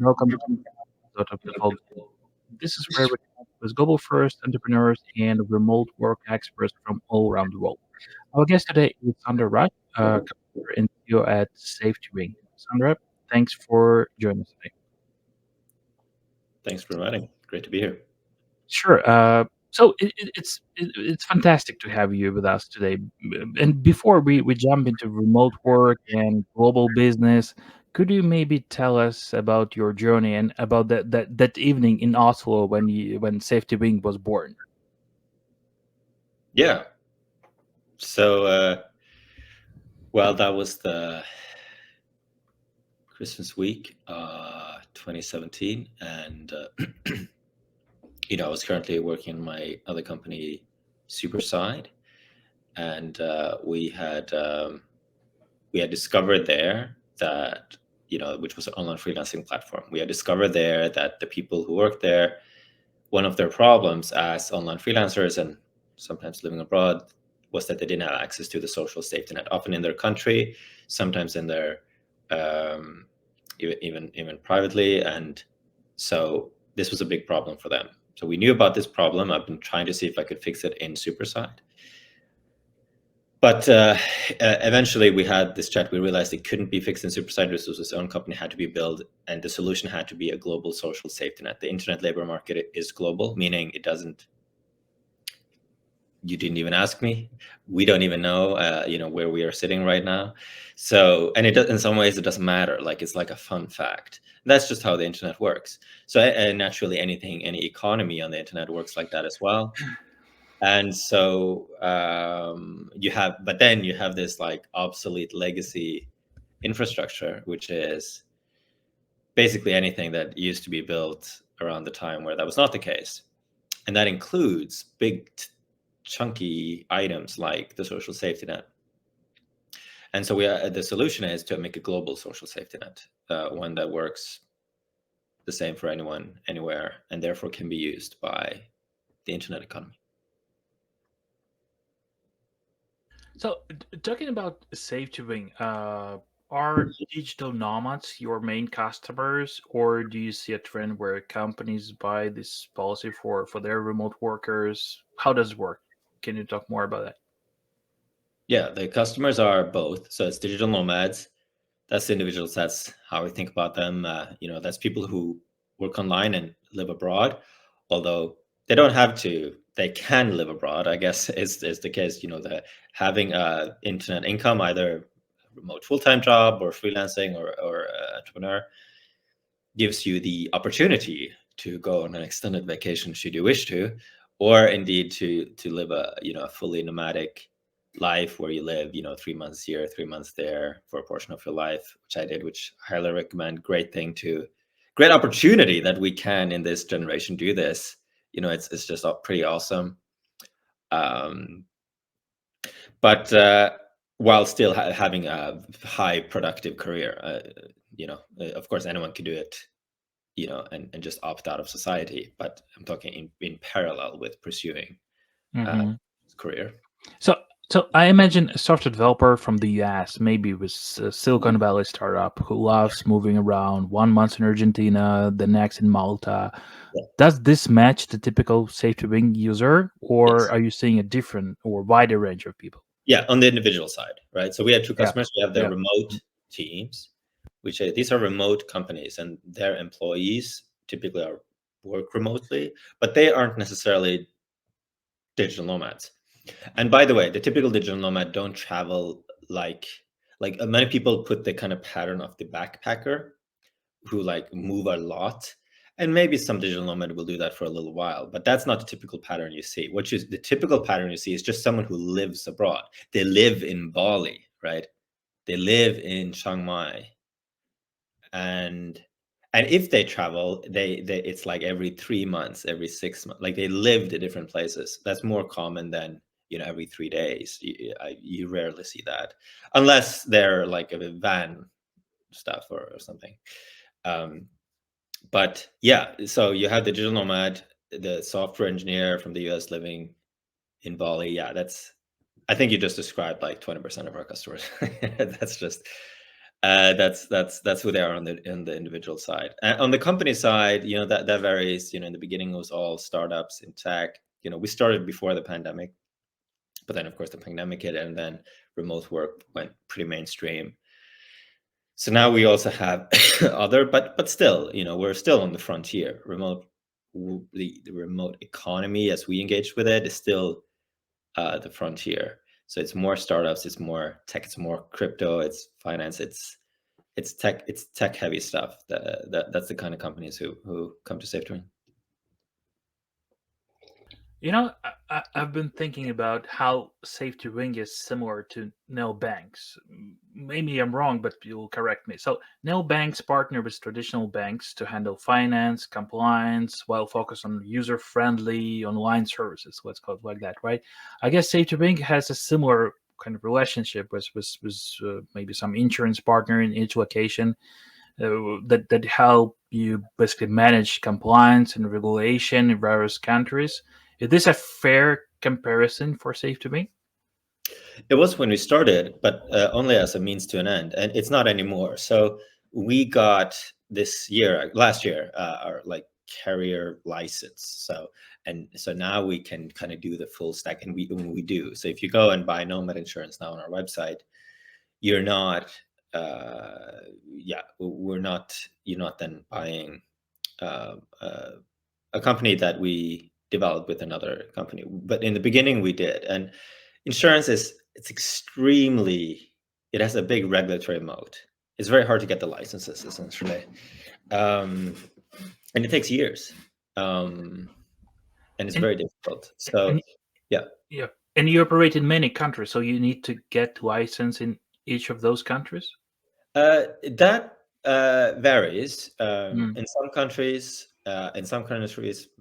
welcome to the episode of Vit Koval. This is where we connect with global first entrepreneurs and remote work experts from all around the world. Our guest today is Sondre Rasch, co-founder and CEO at SafetyWing. Sondre, thanks for joining us today. Thanks for inviting. Great to be here. Sure. It's fantastic to have you with us today. And before we jump into remote work and global business, could you maybe tell us about your journey and about that evening in Oslo when Safety Wing was born? Yeah. So, well, that was the Christmas week, 2017, and I was currently working in my other company, Superside, and we had discovered there that which was an online freelancing platform. We had discovered there that the people who worked there, one of their problems as online freelancers and sometimes living abroad was that they didn't have access to the social safety net, often in their country, sometimes in their even privately. And so this was a big problem for them. So we knew about this problem. I've been trying to see if I could fix it in Superside. But eventually we had this chat. We realized it couldn't be fixed in Superside. This was its own company, had to be built, and the solution had to be a global social safety net. The internet labor market is global, meaning it doesn't. You didn't even ask me. We don't even know, where we are sitting right now. So, and in some ways, it doesn't matter. Like, it's like a fun fact. That's just how the internet works. So, and naturally, any economy on the internet works like that as well. And so but then you have this like obsolete legacy infrastructure, which is basically anything that used to be built around the time where that was not the case. And that includes big chunky items like the social safety net. And so the solution is to make a global social safety net, one that works the same for anyone, anywhere, and therefore can be used by the internet economy. So, talking about SafetyWing, are digital nomads your main customers, or do you see a trend where companies buy this policy for their remote workers? How does it work? Can you talk more about that? Yeah, the customers are both. So it's digital nomads. That's individuals. That's how we think about them. That's people who work online and live abroad, although they don't have to. They can live abroad, I guess, is the case. That having a internet income, either remote full-time job or freelancing or entrepreneur, gives you the opportunity to go on an extended vacation should you wish to, or indeed to live a fully nomadic life where you live 3 months here, 3 months there for a portion of your life, which I did, which I highly recommend. Great opportunity that we can in this generation do this. It's just pretty awesome. But while still having a high productive career, of course anyone can do it, and just opt out of society. But I'm talking in parallel with pursuing career. So I imagine a software developer from the US, maybe with a Silicon Valley startup, who loves moving around, 1 month in Argentina, the next in Malta. Yeah. Does this match the typical SafetyWing user, or Yes. are you seeing a different or wider range of people? Yeah, on the individual side, right? So we have two Yeah. customers. We have the Yeah. remote teams, which these are remote companies, and their employees typically work remotely, but they aren't necessarily digital nomads. And by the way, the typical digital nomad don't travel like many people put the kind of pattern of the backpacker who like move a lot. And maybe some digital nomad will do that for a little while, but that's not the typical pattern you see. The typical pattern you see is just someone who lives abroad. They live in Bali, right? They live in Chiang Mai. And if they travel, they it's like every 3 months, every 6 months. Like they lived in different places. That's more common than every 3 days. You rarely see that, unless they're like a van stuff or something. But yeah, so you have the digital nomad, the software engineer from the US living in Bali. Yeah, I think you just described like 20% of our customers. That's just That's who they are on the individual side. On the company side, that varies. In the beginning, it was all startups in tech. We started before the pandemic, but then of course the pandemic hit, and then remote work went pretty mainstream. So now we also have other, but still, we're still on the frontier. The remote economy, as we engage with it, is still the frontier. So it's more startups, it's more tech, it's more crypto, it's finance, it's tech heavy stuff. That's the kind of companies who come to SafetyWing. I've been thinking about how SafetyWing is similar to neobanks. Maybe I'm wrong, but you'll correct me. So, neobanks partner with traditional banks to handle finance, compliance, while focus on user-friendly online services. Let's call it like that, right? I guess SafetyWing has a similar kind of relationship with maybe some insurance partner in each location that help you basically manage compliance and regulation in various countries. Is this a fair comparison for SafetyWing? It was when we started, but only as a means to an end, and it's not anymore. So we got last year, our like carrier license. So now we can kind of do the full stack, and we do. So if you go and buy Nomad insurance now on our website, you're not, you're not then buying uh, uh, a company that we developed with another company. But in the beginning, we did, and insurance it has a big regulatory moat. It's very hard to get the licenses, essentially, um, and it takes years, and it's And very difficult. So, and yeah, yeah, and you operate in many countries, so you need to get license in each of those countries. that varies. Mm. In some countries,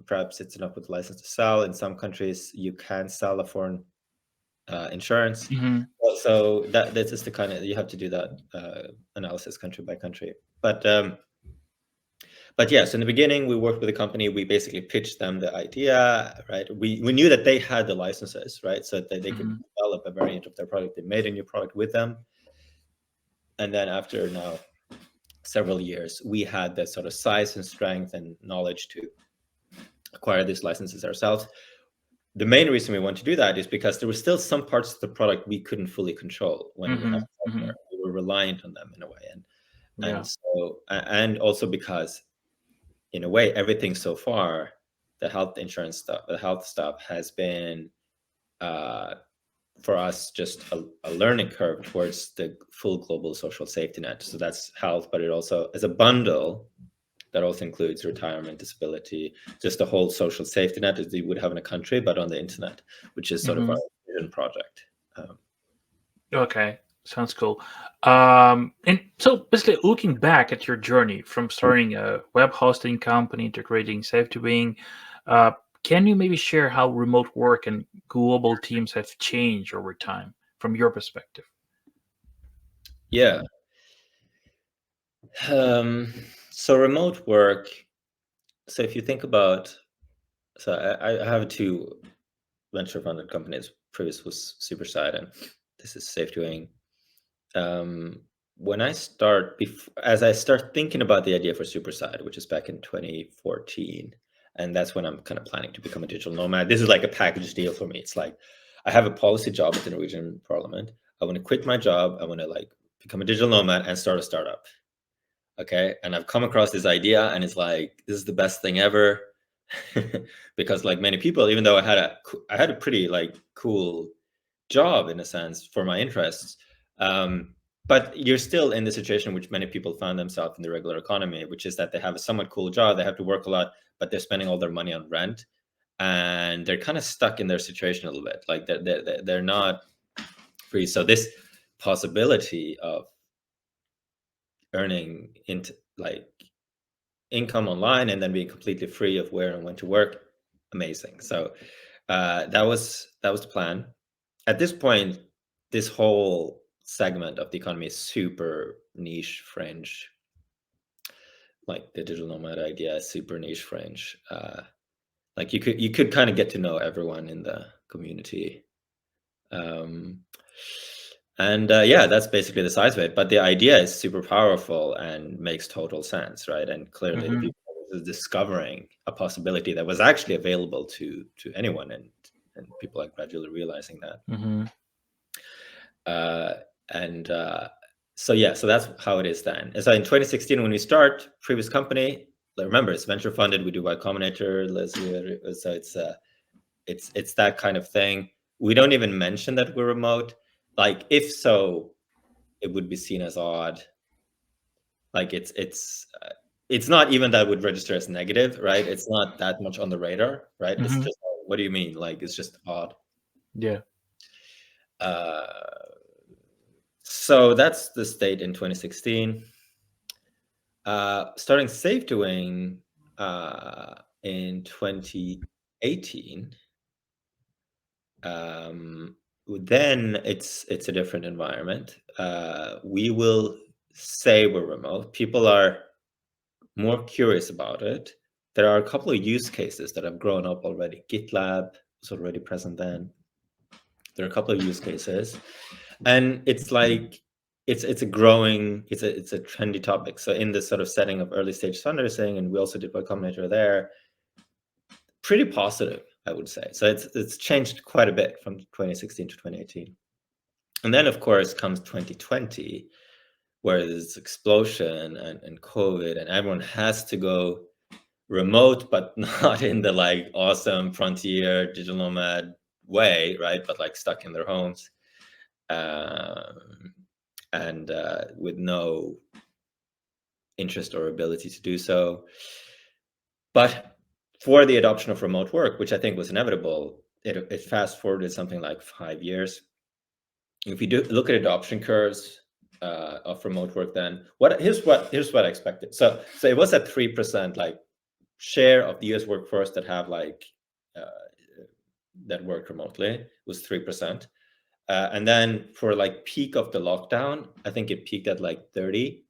perhaps it's enough with license to sell. In some countries, you can sell a foreign insurance. Hmm. So this is the kind of, you have to do that analysis country by country. But yes, in the beginning, we worked with a company. We basically pitched them the idea, right? We knew that they had the licenses, right? So that they could Hmm. develop a variant of their product. They made a new product with them. And then after now several years, we had the sort of size and strength and knowledge to acquire these licenses ourselves. The main reason we want to do that is because there were still some parts of the product we couldn't fully control when we had Hmm. software. Hmm. We were reliant on them in a way, and Yeah. so and also because in a way everything so far, the health stuff has been uh, for us just a learning curve towards the full global social safety net. So that's health, but it also is a bundle that also includes retirement, disability, just the whole social safety net as you would have in a country, but on the internet, which is sort of our Hmm. vision project. Um, Okay, sounds cool. And so, basically, looking back at your journey from starting a web hosting company to creating SafetyWing, uh, can you maybe share how remote work and global teams have changed over time from your perspective? yeah. Um, so remote work. So if you think about, so I have two venture funded companies. Previous was Superside, and this is SafetyWing. Um, as I start thinking about the idea for Superside, which is back in 2014, and that's when I'm kind of planning to become a digital nomad. This is like a package deal for me. It's like I have a policy job at the Norwegian Parliament. I want to quit my job. I want to like become a digital nomad and start a startup. Okay, and I've come across this idea, and it's like this is the best thing ever, because like many people, even though I had a pretty like cool job in a sense for my interests. Um, but you're still in the situation which many people found themselves in the regular economy, which is that they have a somewhat cool job, they have to work a lot, but they're spending all their money on rent, and they're kind of stuck in their situation a little bit. Like they're not free. So this possibility of earning into like income online and then being completely free of where and when to work, amazing. So that was the plan. At this point, this whole segment of the economy is super niche fringe. Like the digital nomad idea is super niche fringe. Like you could kind of get to know everyone in the community. Um, And yeah, that's basically the size of it. But the idea is super powerful and makes total sense, right? And clearly, the people are discovering a possibility that was actually available to anyone, and people are gradually realizing that. And so yeah, so that's how it is then. And so in 2016, when we start previous company, remember it's venture funded. We do Y Combinator. So it's that kind of thing. We don't even mention that we're remote. Like if so, it would be seen as odd. Like it's not even that would register as negative, right? It's not that much on the radar, right? It's just, what do you mean? Like it's just odd. Yeah. So that's the state in 2016. Starting SafetyWing in 2018. Then it's a different environment. We will say we're remote. People are more curious about it. There are a couple of use cases that have grown up already. GitLab was already present then. There are a couple of use cases, and it's like it's a trendy topic. So in this sort of setting of early stage fundraising, and we also did Y Combinator there, pretty positive, I would say. So it's changed quite a bit from 2016 to 2018. And then of course comes 2020, where there's explosion and COVID, and everyone has to go remote, but not in the like awesome frontier digital nomad way, right? But like stuck in their homes, and with no interest or ability to do so. But for the adoption of remote work, which I think was inevitable, it fast forwarded something like 5 years. If you do look at adoption curves of remote work, then here's what I expected. So it was at 3%, like share of the US workforce that have like that worked remotely was 3%. And then for like peak of the lockdown, I think it peaked at like 30.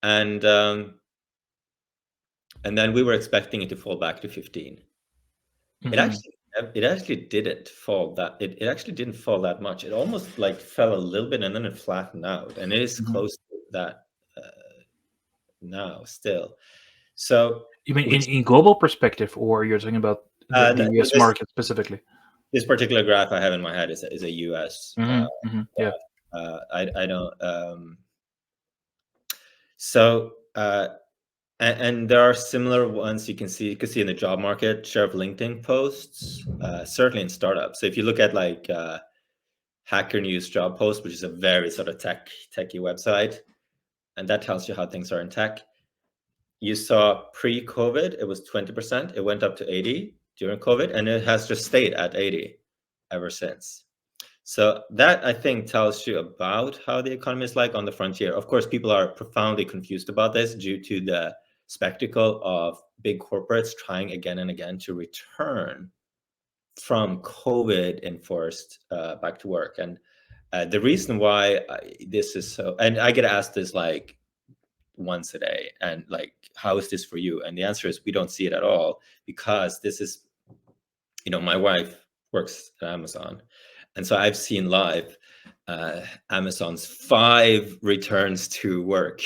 And then we were expecting it to fall back to 15. It actually didn't fall that it actually didn't fall that much. It almost like fell a little bit and then it flattened out, and it is close to that now still. So You mean which in global perspective, or you're talking about the US market specifically? this particular graph I have in my head is a US Yeah. I don't so and there are similar ones you can see in the job market, share of LinkedIn posts, certainly in startups. So if you look at like Hacker News job post, which is a very sort of techy website, and that tells you how things are in tech. You saw pre-COVID, it was 20%. It went up to 80 during COVID, and it has just stayed at 80 ever since. So that, I think, tells you about how the economy is like on the frontier. Of course, people are profoundly confused about this due to the spectacle of big corporates trying again and again to return from COVID enforced back to work. And the reason why this is so, and I get asked this like once a day, and like, how is this for you? And the answer is we don't see it at all, because this is, my wife works at Amazon. And so I've seen live Amazon's 5 returns to work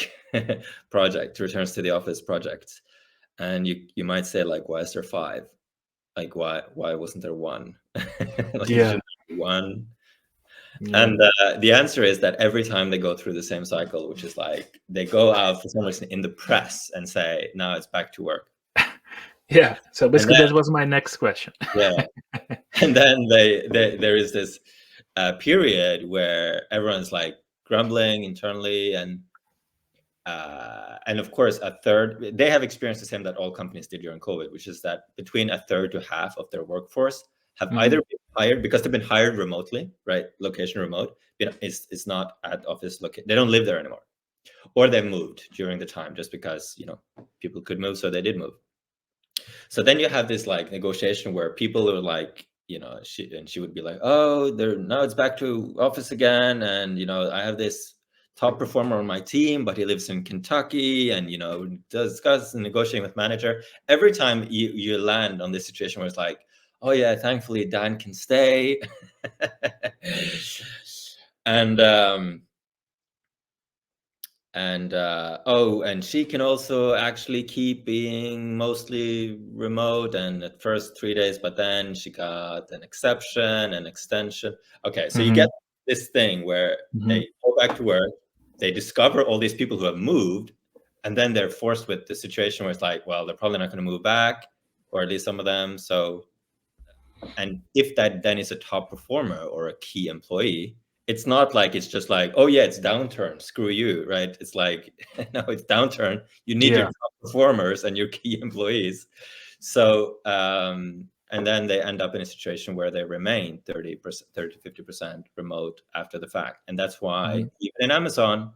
returns to the office projects. And you might say, like, why is there 5? Like, why wasn't there 1? Like, Yeah. shouldn't there be 1? Yeah. And the answer is that every time they go through the same cycle, which is like they go out for some reason in the press and say, now it's back to work. Yeah. So basically, then, that was my next question. yeah. And then there is this period where everyone's like grumbling internally, and of course a third, they have experienced the same that all companies did during COVID, which is that between a third to half of their workforce have either been hired because they've been hired remotely, right? Location remote, it's not at office location. They don't live there anymore, or they moved during the time just because people could move, so they did move. So then you have this like negotiation where people are like, she would be like, oh, now it's back to office again, and I have this top performer on my team, but he lives in Kentucky, and discuss and negotiating with manager. Every time you land on this situation where it's like, oh yeah, thankfully Dan can stay. And and she can also actually keep being mostly remote, and at first 3 days, but then she got an exception, an extension. Okay, so you Mm-hmm. get this thing where Mm-hmm. they go back to work, they discover all these people who have moved, and then they're forced with the situation where it's like, well, they're probably not going to move back, or at least some of them. So, and if that then is a top performer or a key employee, it's not like it's just like, oh yeah, it's downturn, screw you, right? It's like, no, it's downturn. You need your Yeah. top performers and your key employees. So and then they end up in a situation where they remain 30%, 30 to 50% remote after the fact. And that's why Mm-hmm. even in Amazon,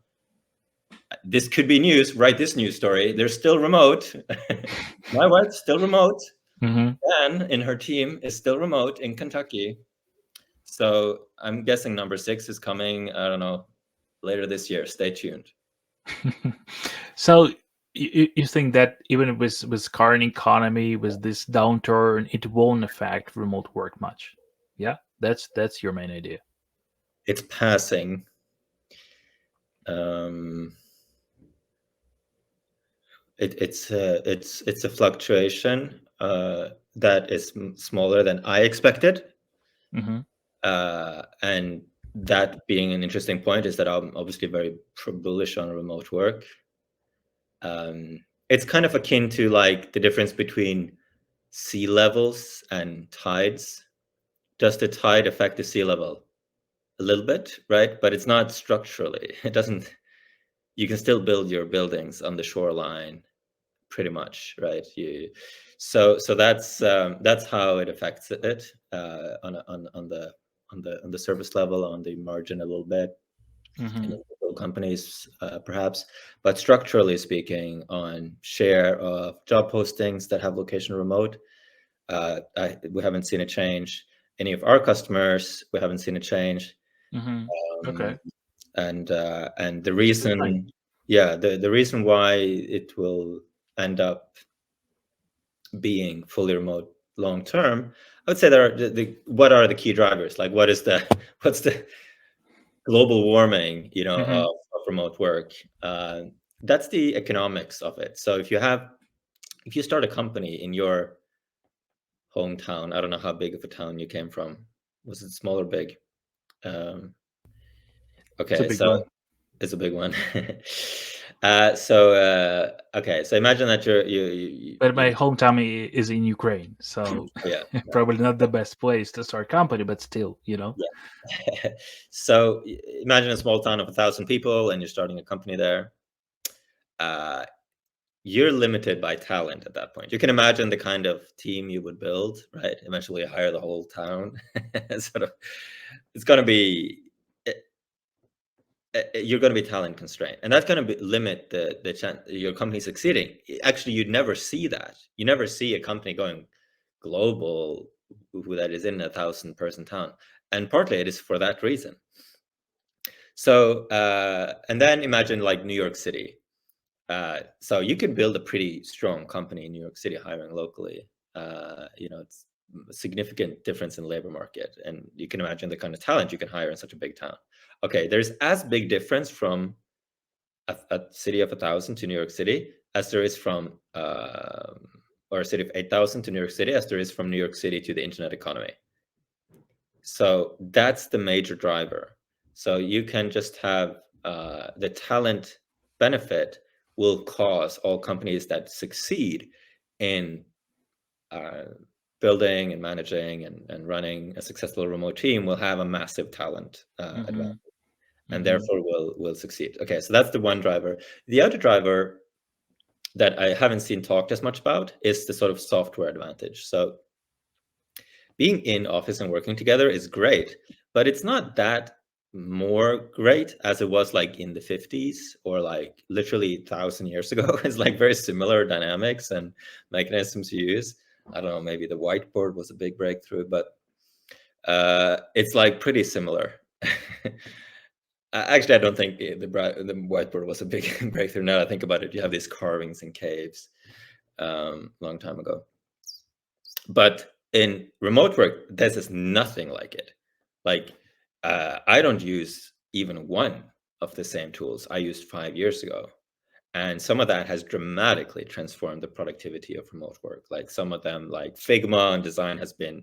this could be news, write this news story, they're still remote. My wife's still remote. Mm-hmm. Anne in her team is still remote in Kentucky. So I'm guessing number 6 is coming, I don't know, later this year. Stay tuned. So you think that even with current economy, with this downturn, it won't affect remote work much? Yeah, that's your main idea. It's passing. Um, it's a fluctuation that is smaller than I expected. Mm-hmm. And that being an interesting point is that I'm obviously very bullish on remote work. It's kind of akin to like the difference between sea levels and tides. Does the tide affect the sea level? A little bit, right? But it's not structurally. It doesn't. You can still build your buildings on the shoreline, pretty much, right? So that's how it affects it on the surface level, on the margin a little bit in Mm-hmm. individual companies, perhaps, but structurally speaking, on share of job postings that have location remote, we haven't seen a change. Any of our customers, we haven't seen a change. Mm-hmm. Um, Okay. and the Interesting. reason, yeah, the reason why it will end up being fully remote long term, I would say there are what are the key drivers? Like, what's the global warming, Mm-hmm. of remote work? Uh, that's the economics of it. So if you start a company in your hometown, I don't know how big of a town you came from. Was it small or big? Um, It's a okay, big so one. it's a big one. Okay, so imagine that But my hometown is in Ukraine, so yeah, probably not the best place to start a company, but still, you know. yeah. So imagine a small town of 1,000 people, and you're starting a company there. Uh, you're limited by talent at that point. You can imagine the kind of team you would build, right? Eventually, hire the whole town. Sort of, it's going to be you're going to be talent constrained, and that's going to limit the chance your company succeeding. Actually, you'd never see that. You never see a company going global who that is in a 1,000-person town, and partly it is for that reason. So and then imagine like New York City. So you can build a pretty strong company in New York City hiring locally. It's a significant difference in labor market, and you can imagine the kind of talent you can hire in such a big town. Okay, there's as big difference from a city of 1,000 to New York City as there is from or a city of 8,000 to New York City as there is from New York City to the internet economy. So that's the major driver. So you can just have the talent benefit will cause all companies that succeed in uh, building and managing and running a successful remote team will have a massive talent Mm-hmm. advantage, and Mm-hmm. therefore will succeed. Okay, so that's the one driver. The other driver that I haven't seen talked as much about is the sort of software advantage. So being in office and working together is great, but it's not that more great as it was like in the 50s or like literally 1,000 years ago. It's like very similar dynamics and mechanisms you use. I don't know, maybe the whiteboard was a big breakthrough, but it's like pretty similar. Actually, I don't think the whiteboard was a big breakthrough. Now I think about it, you have these carvings in caves long time ago. But in remote work, this is nothing like it. Like I don't use even one of the same tools I used 5 years ago. And some of that has dramatically transformed the productivity of remote work. Like some of them, like Figma and design, has been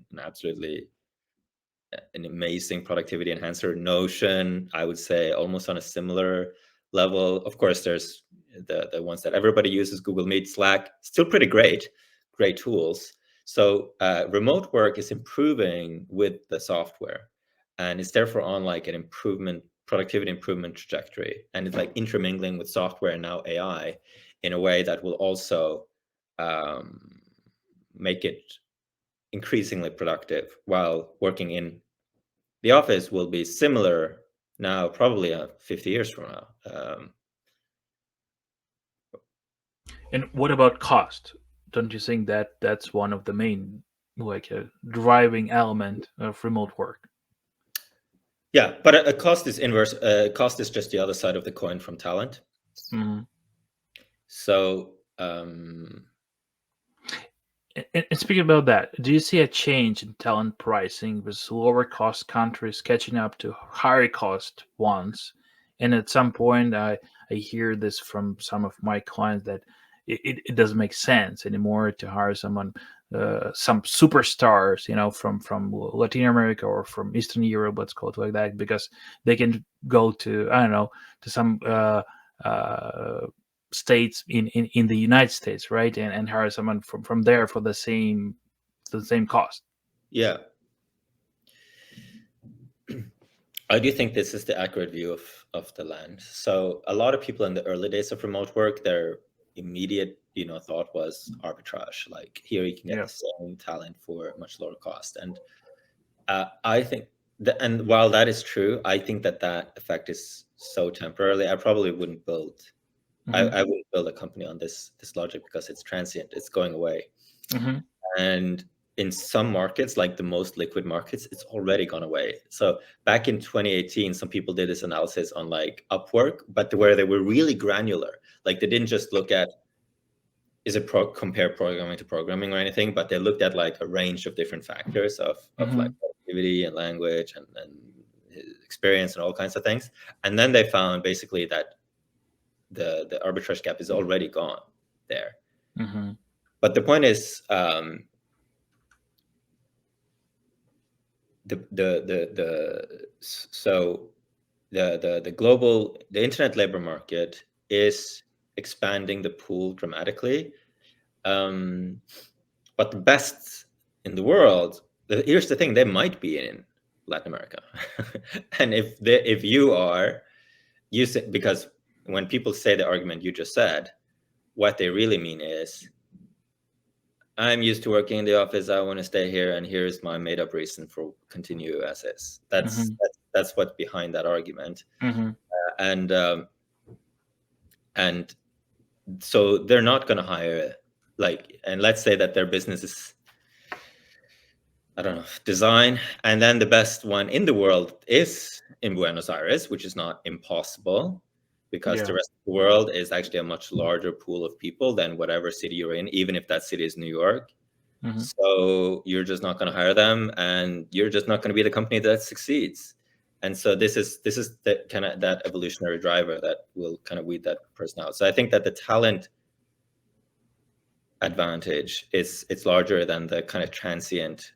an amazing productivity enhancer. Notion, I would say, almost on a similar level. Of course, there's the ones that everybody uses, Google Meet, Slack, still pretty great tools. So remote work is improving with the software, and it's therefore on like an productivity improvement trajectory, and it's like intermingling with software and now AI in a way that will also make it increasingly productive, while working in the office will be similar now, probably 50 years from now. And what about cost? Don't you think that that's one of the main, like, driving element of remote work? Yeah, but a cost is inverse. Cost is just the other side of the coin from talent. Mhm. So And speaking about that, do you see a change in talent pricing with lower cost countries catching up to higher cost ones? And at some point, I hear this from some of my clients that it doesn't make sense anymore to hire someone, some superstars, from Latin America or from Eastern Europe, let's call it like that, because they can go to, I don't know, to some uh, states in the United States, right? And hire someone from there for the same cost. yeah, I do think this is the accurate view of the land. So a lot of people in the early days of remote work, their immediate thought was arbitrage. Like here you can get Yeah. the same talent for much lower cost. And I think and while that is true, I think that effect is so temporarily. I probably wouldn't build. Hmm. I wouldn't build a company on this logic, because it's transient. It's going away. Hmm. And in some markets, like the most liquid markets, it's already gone away. So back in 2018, some people did this analysis on like Upwork, but where they were really granular. Like they didn't just look at, is it compare programming to programming or anything, but they looked at like a range of different factors of like Hmm. productivity and language and experience and all kinds of things. And then they found basically that the arbitrage gap is already gone there. Hmm. But the point is, so the internet labor market is expanding the pool dramatically. But the best in the world, here's the thing, they might be in Latin America. And if you are using, because when people say the argument you just said, what they really mean is, I'm used to working in the office, I want to stay here, and here's my made up reason for continue as is. Hmm. That's what's behind that argument. Hmm. And and so they're not going to hire, like, and let's say that their business is, I don't know, design, and then the best one in the world is in Buenos Aires, which is not impossible, because Yeah. the rest of the world is actually a much larger pool of people than whatever city you're in, even if that city is New York. Hmm. So you're just not going to hire them, and you're just not going to be the company that succeeds. And so this is the kind of that evolutionary driver that will kind of weed that person out. So I think that the talent advantage is, it's larger than the kind of transient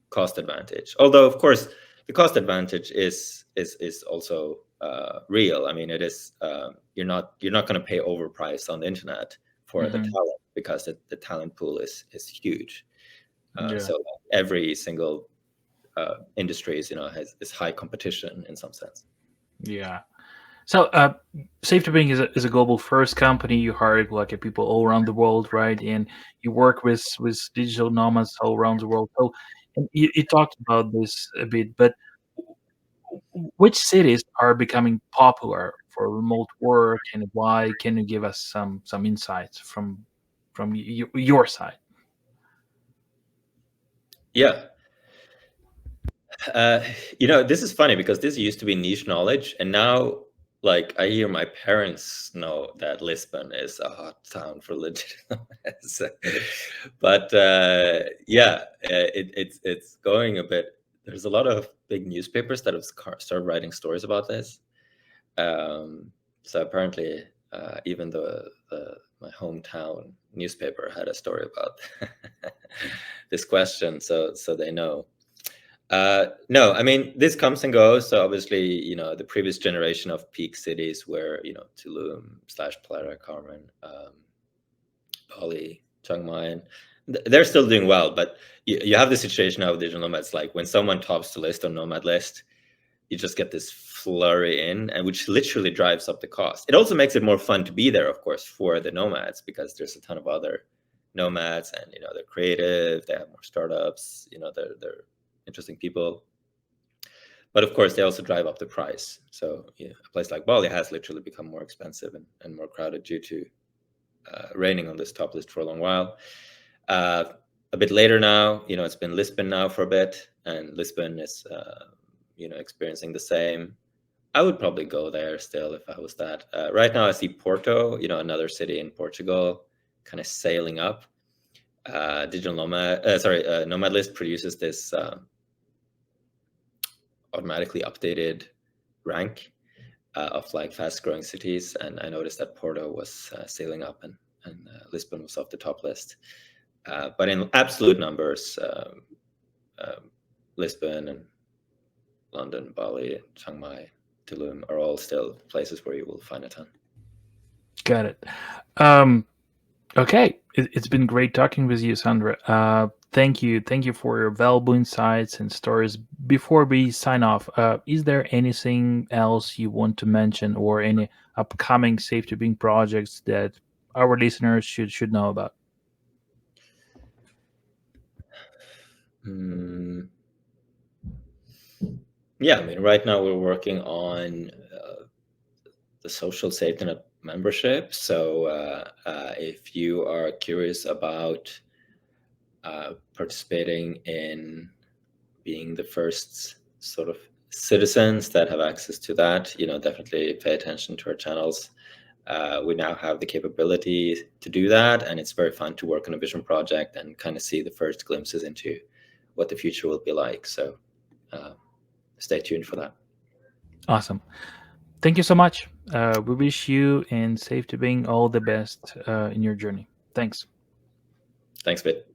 cost advantage. Although, of course, the cost advantage is also real. I mean, it is, you're not going to pay overprice on the internet for the Hmm. talent, because the talent pool is huge. Yeah. So every single industry has high competition in some sense. Yeah. So, SafetyWing is a global first company. You hire like people all around the world, right? And you work with digital nomads all around the world. So, and you talked about this a bit, but which cities are becoming popular for remote work, and why? Can you give us some insights from your side? Yeah. Uh, this is funny, because this used to be niche knowledge, and now, like, I hear my parents know that Lisbon is a hot town for legit nomads. But yeah, it's going a bit There's a lot of big newspapers that have started writing stories about this. So apparently, even the my hometown newspaper had a story about this question, so they know. No, I mean, this comes and goes. So obviously, the previous generation of peak cities were, Tulum / Playa Carmen, Bali, Chiang Mai. They're still doing well, but you have the situation now with digital nomads. Like when someone tops the list on Nomad list, you just get this flurry in, and which literally drives up the cost. It also makes it more fun to be there, of course, for the nomads, because there's a ton of other nomads, and they're creative, they have more startups, they're interesting people. But of course, they also drive up the price. So a place like Bali has literally become more expensive and more crowded due to reigning on this top list for a long while. A bit later now, it's been Lisbon now for a bit, and Lisbon is experiencing the same. I would probably go there still if I was that. Right now, I see Porto, another city in Portugal, kind of sailing up. Nomad List produces this automatically updated rank of like fast-growing cities, and I noticed that Porto was sailing up, and Lisbon was off the top list. But in absolute numbers, Lisbon and London, Bali, Chiang Mai, Tulum are all still places where you will find a ton. Got it. Um, okay, it's been great talking with you, Sandra. Thank you for your valuable insights and stories. Before we sign off, is there anything else you want to mention, or any upcoming safety being projects that our listeners should know about? Yeah, I mean, right now we're working on the social safety net membership. So if you are curious about participating in being the first sort of citizens that have access to that, definitely pay attention to our channels. We now have the capability to do that, and it's very fun to work on a vision project and kind of see the first glimpses into what the future will be like. So stay tuned for that. Awesome. Thank you so much. We wish you and Safety Being all the best in your journey. Thanks. Thanks, Vit.